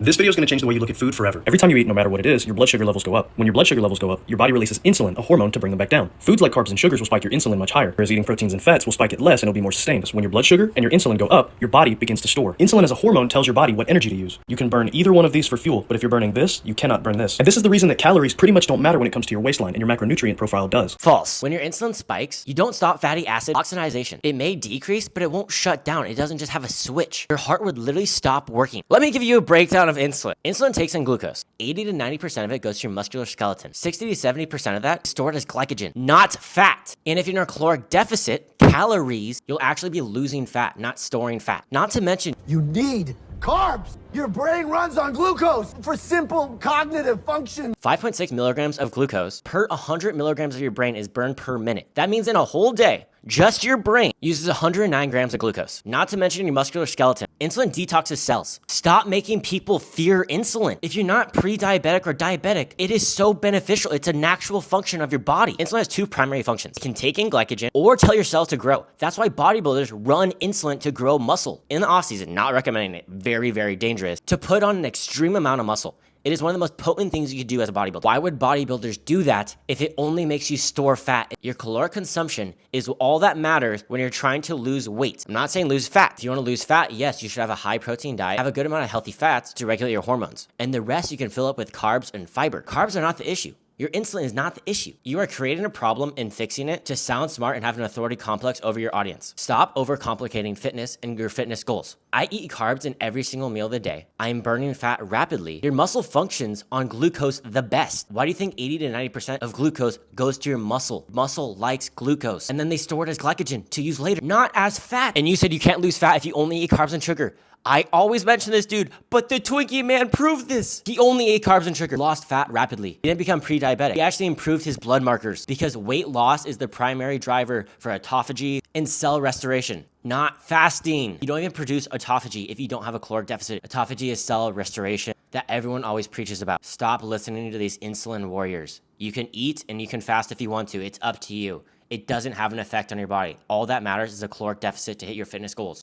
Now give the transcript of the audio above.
This video is going to change the way you look at food forever. Every time you eat, no matter what it is, your blood sugar levels go up. When your blood sugar levels go up, your body releases insulin, a hormone, to bring them back down. Foods like carbs and sugars will spike your insulin much higher, whereas eating proteins and fats will spike it less and it'll be more sustained. So when your blood sugar and your insulin go up, your body begins to store. Insulin as a hormone tells your body what energy to use. You can burn either one of these for fuel, but if you're burning this, you cannot burn this. And this is the reason that calories pretty much don't matter when it comes to your waistline, and your macronutrient profile does. False. When your insulin spikes, you don't stop fatty acid oxidation. It may decrease, but it won't shut down. It doesn't just have a switch. Your heart would literally stop working. Let me give you a breakdown of insulin. Insulin takes in glucose. 80 to 90% of it goes to your muscular skeleton. 60 to 70% of that is stored as glycogen, not fat. And if you're in a caloric deficit, calories, you'll actually be losing fat, not storing fat. Not to mention, you need carbs. Your brain runs on glucose for simple cognitive function. 5.6 milligrams of glucose per 100 milligrams of your brain is burned per minute. That means in a whole day, just your brain uses 109 grams of glucose. Not to mention your muscular skeleton. Insulin detoxes cells. Stop making people fear insulin. If you're not pre-diabetic or diabetic, it is so beneficial. It's a natural function of your body. Insulin has two primary functions. It can take in glycogen or tell your cells to grow. That's why bodybuilders run insulin to grow muscle. In the off season, not recommending it. Very, very dangerous. To put on an extreme amount of muscle. It is one of the most potent things you could do as a bodybuilder. Why would bodybuilders do that if it only makes you store fat? Your caloric consumption is all that matters when you're trying to lose weight. I'm not saying lose fat. If you want to lose fat, yes, you should have a high protein diet, have a good amount of healthy fats to regulate your hormones. And the rest you can fill up with carbs and fiber. Carbs are not the issue. Your insulin is not the issue. You are creating a problem and fixing it to sound smart and have an authority complex over your audience. Stop overcomplicating fitness and your fitness goals. I eat carbs in every single meal of the day. I am burning fat rapidly. Your muscle functions on glucose the best. Why do you think 80 to 90% of glucose goes to your muscle? Muscle likes glucose. And then they store it as glycogen to use later, not as fat. And you said you can't lose fat if you only eat carbs and sugar. I always mention this dude, but the Twinkie man proved this. He only ate carbs and sugar, lost fat rapidly. He didn't become pre-diabetic. He actually improved his blood markers because weight loss is the primary driver for autophagy and cell restoration, not fasting. You don't even produce autophagy if you don't have a caloric deficit. Autophagy is cell restoration that everyone always preaches about. Stop listening to these insulin warriors. You can eat and you can fast if you want to. It's up to you. It doesn't have an effect on your body. All that matters is a caloric deficit to hit your fitness goals.